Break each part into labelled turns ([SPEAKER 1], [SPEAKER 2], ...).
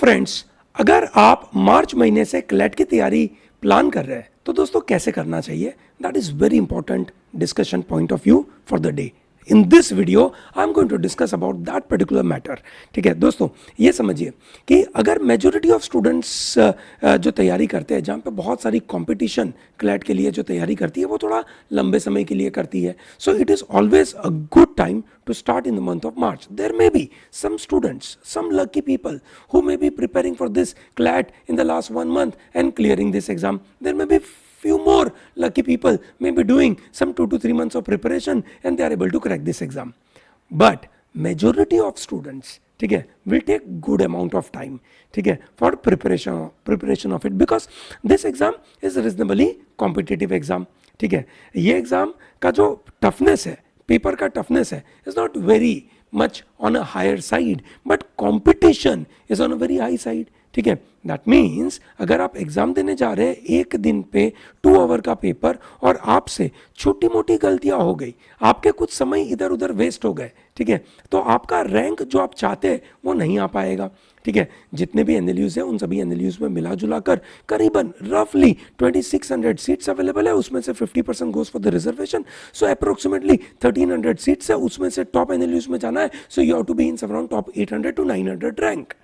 [SPEAKER 1] Friends, अगर आप मार्च महीने से क्लैट की तैयारी प्लान कर रहे हैं तो दोस्तों कैसे करना चाहिए, that is very important discussion point of view for the day. In this video I am going to discuss about that particular matter. ठीक है दोस्तों, ये समझिए कि अगर मेजोरिटी ऑफ स्टूडेंट्स जो तैयारी करते हैं, जहाँ पे बहुत सारी कंपटीशन क्लैट के लिए जो तैयारी करती है वो थोड़ा लंबे समय के लिए करती है. So it is always a good time to start in the month of March. There may be some students, some lucky people who may be preparing for this CLAT in the last 1 month and clearing this exam. There may be few more lucky people may be doing some 2 to 3 months of preparation and they are able to crack this exam. But majority of students, ठीक है, will take good amount of time, ठीक है, for preparation of it, because this exam is reasonably competitive exam. ठीक है, ये exam का जो toughness है, पेपर का टफनेस है, is not very much on a higher side, but competition is on a very high side. ठीक है, दैट मीन्स अगर आप एग्जाम देने जा रहे हैं एक दिन पे 2 आवर का पेपर और आपसे छोटी मोटी गलतियां हो गई, आपके कुछ समय इधर उधर वेस्ट हो गए, ठीक है, तो आपका रैंक जो आप चाहते हैं वो नहीं आ पाएगा. ठीक है, जितने भी एनएलयूज हैं उन सभी एनएलयूज में मिला जुला कर करीबन रफली 2600 सीट्स अवेलेबल है, उसमें से 50% goes for the reservation. So approximately 1300 seats है, उसमें से टॉप एनएलयूज में जाना है. So you have to be in around top 800 to 900 rank.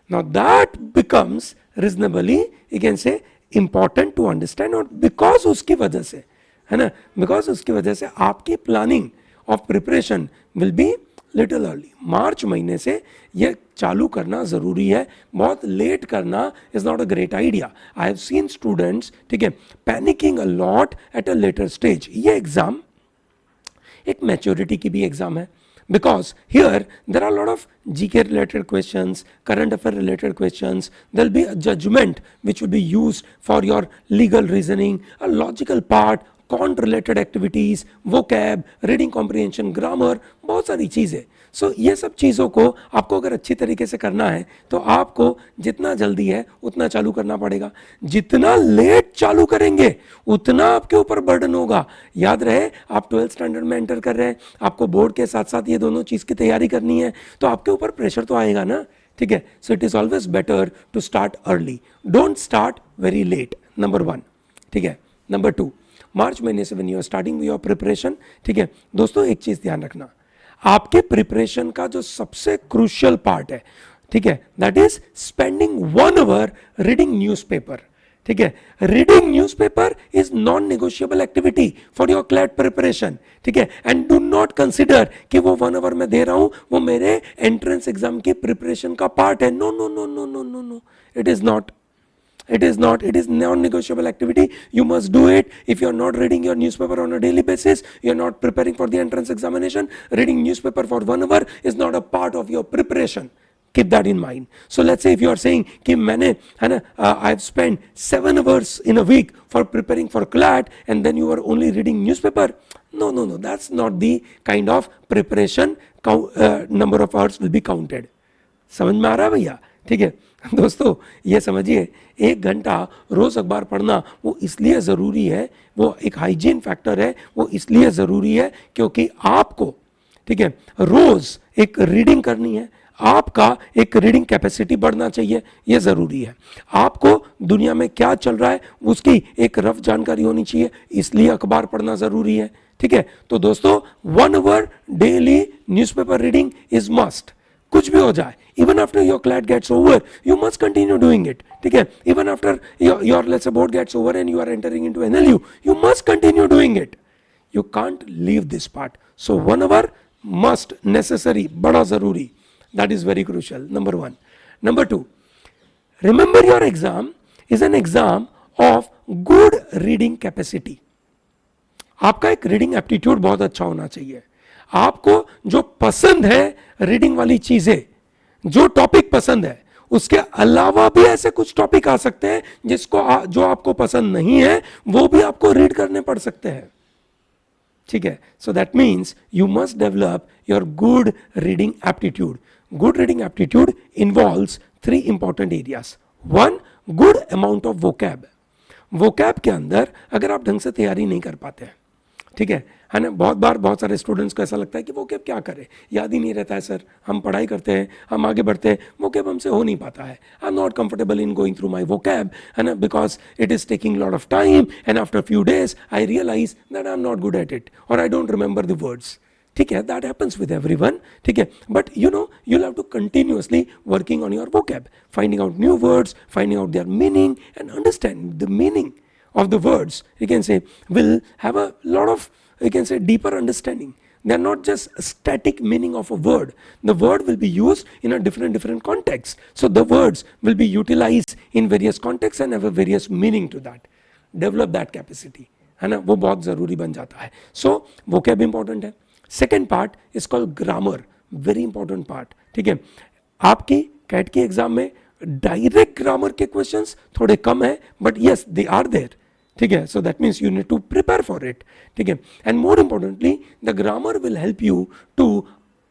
[SPEAKER 1] Now that becomes reasonably, you can say, important to understand, और because उसकी वजह से, है ना, because उसकी वजह से आपकी planning of preparation will be little early. मार्च महीने से ये चालू करना ज़रूरी है, बहुत लेट करना is not a great idea. I have seen students, ठीक है, panicking a lot at a later stage. ये एग्ज़ाम एक मैच्योरिटी की भी एग्ज़ाम है, because here there are a lot of GK related questions, current affair related questions. There will be a judgment which will be used for your legal reasoning, a logical part, quant related activities, vocab, reading comprehension, grammar, बहुत सारी चीज़ें. सो ये सब चीज़ों को आपको अगर अच्छी तरीके से करना है तो आपको जितना जल्दी है उतना चालू करना पड़ेगा. जितना लेट चालू करेंगे उतना आपके ऊपर बर्डन होगा. याद रहे, आप 12th स्टैंडर्ड में एंटर कर रहे हैं, आपको बोर्ड के साथ साथ ये दोनों चीज़ की तैयारी करनी है, तो आपके ऊपर प्रेशर तो आएगा ना. ठीक है, so it is always better to start early, don't start very late. Number 1. ठीक है, नंबर 2, मार्च महीने से when you are starting your preparation, ठीक है दोस्तों, एक चीज़ ध्यान रखना, आपके प्रिपरेशन का जो सबसे क्रूशियल पार्ट है, ठीक है, that is spending 1 hour reading newspaper. ठीक है, reading newspaper is non negotiable activity for your CLAT preparation. ठीक है, एंड डू नॉट कंसिडर कि वो 1 आवर मैं दे रहा हूं वो मेरे एंट्रेंस एग्जाम की प्रिपरेशन का पार्ट है. No no no no no no no, it is not. It is not. It is non-negotiable activity. You must do it. If you are not reading your newspaper on a daily basis, you are not preparing for the entrance examination. Reading newspaper for 1 hour is not a part of your preparation. Keep that in mind. So let's say if you are saying कि मैंने, है ना, I have spent 7 hours in a week for preparing for CLAT and then you are only reading newspaper. No, no, no. That's not the kind of preparation. Number of hours will be counted. समझ में आ रहा है भैया? ठीक है दोस्तों, ये समझिए 1 घंटा रोज अखबार पढ़ना वो इसलिए ज़रूरी है, वो एक हाइजीन फैक्टर है, वो इसलिए ज़रूरी है क्योंकि आपको, ठीक है, रोज एक रीडिंग करनी है, आपका एक रीडिंग कैपेसिटी बढ़ना चाहिए, ये ज़रूरी है. आपको दुनिया में क्या चल रहा है उसकी एक रफ जानकारी होनी चाहिए, इसलिए अखबार पढ़ना ज़रूरी है. ठीक है, तो दोस्तों 1 hour daily newspaper reading is must. कुछ भी हो जाए, even after your CLAT gets over, you must continue doing it. ठीक है, even after your let's say board gets over and you are entering into NLU, you must continue doing it. You can't leave this part. So 1 hour must, necessary, बड़ा ज़रूरी. That is very crucial. Number 1. Number 2, remember your exam is an exam of good reading capacity. आपका एक reading aptitude बहुत अच्छा होना चाहिए. आपको जो पसंद है रीडिंग वाली चीजें, जो टॉपिक पसंद है, उसके अलावा भी ऐसे कुछ टॉपिक आ सकते हैं जिसको जो आपको पसंद नहीं है वो भी आपको रीड करने पड़ सकते हैं. ठीक है, so that means you must develop your good reading aptitude. Good reading aptitude involves 3 important areas. 1, good amount of vocab. Vocab के अंदर अगर आप ढंग से तैयारी नहीं कर पाते हैं ठीक है ना। बहुत बार बहुत सारे स्टूडेंट्स को ऐसा लगता है कि वो कैब क्या करे, याद ही नहीं रहता है सर, हम पढ़ाई करते हैं, हम आगे बढ़ते हैं, वो कैब हमसे हो नहीं पाता है। I am not comfortable in going through my वो कैब, है ना, because it is taking lot of time and after few days I realise that I am not good at it और I don't remember the words. ठीक है, that happens with everyone. ठीक है, but you know you'll have to continuously working on your vocab, finding out new words, finding out their meaning and understand the meaning of the words, you can say, will have a lot of, you can say, deeper understanding. They are not just static meaning of a word. The word will be used in a different context, so the words will be utilized in various contexts and have a various meaning to that. Develop that capacity, है ना, वो बहुत ज़रूरी बन जाता है। So vocab important है। Second part is called grammar, very important part. ठीक है, आपकी कैट के एग्जाम में डायरेक्ट ग्रामर के क्वेश्चंस थोड़े कम है, but yes they are there. ठीक है, so that means you need to prepare for it. ठीक है, and more importantly the grammar will help you to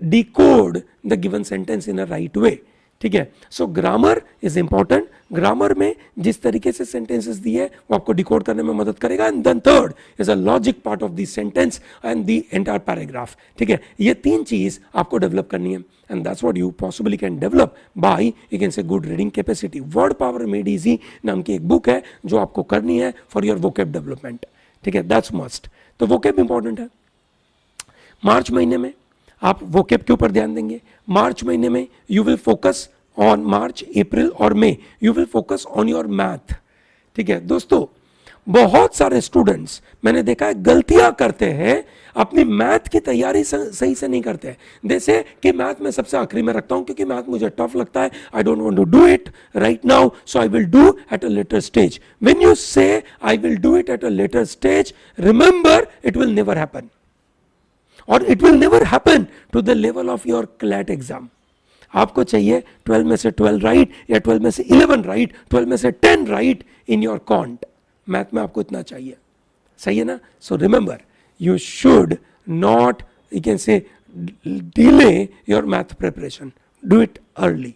[SPEAKER 1] decode the given sentence in a right way. ठीक है, so grammar is important. Grammar में जिस तरीके से sentences दिए है वो आपको डिकोड करने में मदद करेगा। And then third is a logic part of the sentence and the entire paragraph. ठीक है, ये तीन चीज आपको डेवलप करनी है and that's what you possibly can develop by, you can say, good reading capacity. Word power made easy नाम की एक बुक है जो आपको करनी है फॉर योर वोकैब डेवलपमेंट। ठीक है, दैट्स मस्ट। तो वोकैब इंपॉर्टेंट है। मार्च महीने में आप वोकैब के ऊपर ध्यान देंगे। मार्च महीने में you will focus on March, April और May, you will focus on your math. ठीक है दोस्तों, बहुत सारे स्टूडेंट्स मैंने देखा है गलतियां करते हैं, अपनी मैथ की तैयारी सही से नहीं करते हैं। जैसे कि मैथ में सबसे आखिरी में रखता हूं क्योंकि मैथ मुझे टफ लगता है, I don't want to do it right now, so I will do at a later stage. When you say I will do it at a later stage, remember it will never happen, और it will never happen to the level of your CLAT exam. आपको चाहिए 12 में से 12 right या 12 में से 11 right, 12 में से 10 right in your can't. Math में आपको इतना चाहिए, सही है ना। So remember, you should not, you can से, delay your math preparation, do it early.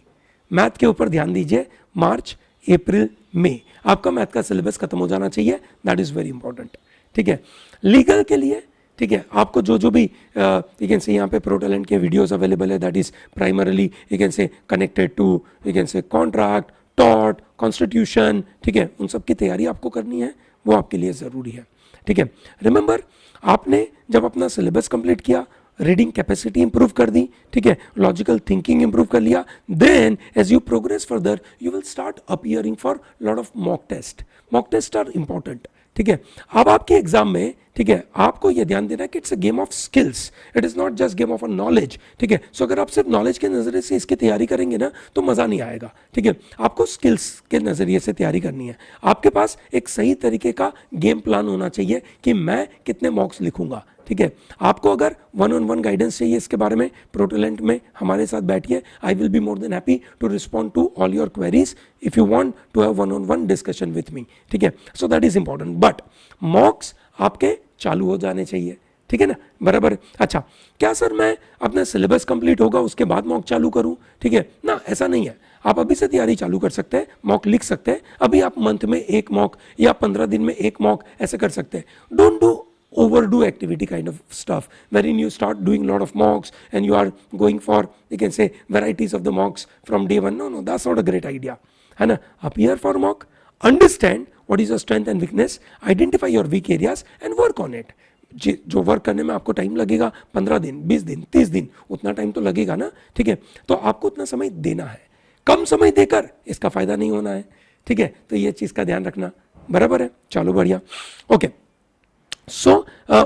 [SPEAKER 1] Math के ऊपर ध्यान दीजिए। मार्च, अप्रैल, मई आपका मैथ का सिलेबस खत्म हो जाना चाहिए, दैट इज वेरी इंपॉर्टेंट। ठीक है, लीगल के लिए, ठीक है, आपको जो भी यू कैन से यहाँ पे प्रो टैलेंट के वीडियोस अवेलेबल है, that is primarily you can say connected to, you can say, contract, tort, constitution. ठीक है, उन सब की तैयारी आपको करनी है, वो आपके लिए ज़रूरी है। ठीक है, रिमेंबर, आपने जब अपना सिलेबस कंप्लीट किया, रीडिंग कैपेसिटी इंप्रूव कर दी, ठीक है, लॉजिकल थिंकिंग इंप्रूव कर लिया, then as you progress further you will start appearing for lot of mock test. Mock test are important. ठीक है, अब आपके एग्जाम में, ठीक है, आपको यह ध्यान देना है कि it's a game of skills, it is not just game of a knowledge. ठीक है, सो अगर आप सिर्फ नॉलेज के नजरिए से इसकी तैयारी करेंगे ना तो मजा नहीं आएगा। ठीक है, आपको स्किल्स के नजरिए से तैयारी करनी है। आपके पास एक सही तरीके का गेम प्लान होना चाहिए कि मैं कितने मॉक्स लिखूंगा। ठीक है, आपको अगर 1-on-1 गाइडेंस चाहिए इसके बारे में, प्रो टैलेंट में हमारे साथ बैठिए, I will be more than happy to respond to all your queries if you want to have 1-on-1 discussion with me. ठीक है, so that is important, but mocks आपके चालू हो जाने चाहिए। ठीक है ना, बराबर। अच्छा, क्या सर मैं अपना सिलेबस कंप्लीट होगा उसके बाद मॉक चालू करूं? ठीक है ना, ऐसा नहीं है। आप अभी से तैयारी चालू कर सकते हैं, मॉक लिख सकते हैं। अभी आप मंथ में एक मॉक या 15 दिन में एक मॉक ऐसे कर सकते हैं। Don't do overdo activity kind of stuff wherein you start doing lot of mocks and you are going for, you can say, varieties of the mocks from day one. No, that's not a great idea, है ना। appear for mock, understand what is your strength and weakness, identify your weak areas and work on it। जो work करने में आपको time लगेगा 15 दिन, 20 दिन, 30 दिन, उतना टाइम तो लगेगा ना। ठीक है, तो आपको उतना समय देना है। कम समय देकर इसका फायदा नहीं होना है। ठीक है, तो ये चीज का ध्यान रखना, बराबर है। चलो बढ़िया, ओके। सो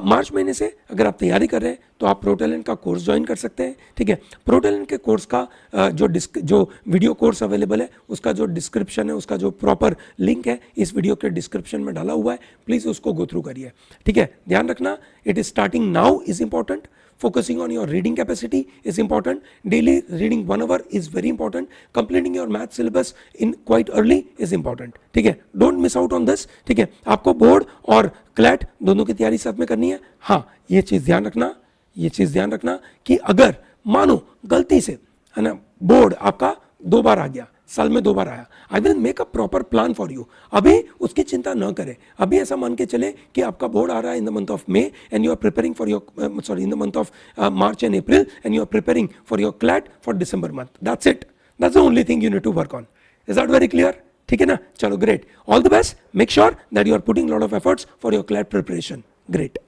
[SPEAKER 1] मार्च महीने से अगर आप तैयारी कर रहे हैं तो आप प्रो टैलेंट का कोर्स ज्वाइन कर सकते हैं। ठीक है, प्रो टैलेंट के कोर्स का जो वीडियो कोर्स अवेलेबल है उसका जो डिस्क्रिप्शन है, उसका जो प्रॉपर लिंक है इस वीडियो के डिस्क्रिप्शन में डाला हुआ है, प्लीज़ उसको गो थ्रू करिए। ठीक है, ध्यान रखना, it is starting now is important, focusing on your reading capacity is important, daily reading 1 hour is very important, completing your math syllabus in quite early is important। ठीक है, don't miss out on this। ठीक है, आपको board और CLAT दोनों की तैयारी साथ में करनी है। हाँ, ये चीज़ ध्यान रखना कि अगर मानो गलती से, है ना, बोर्ड आपका 2 बार आ गया, साल में 2 बार आया, I will make a proper plan for you. अभी उसकी चिंता न करें। अभी ऐसा मान के चले कि आपका बोर्ड आ रहा है in the month of May and you are preparing for your sorry in the month of March and April and you are preparing for your CLAT for December month. That's it, that's the only thing you need to work on. Is that very clear? ठीक है ना? चलो great, all the best, make sure that you are putting lot of efforts for your CLAT preparation. Great.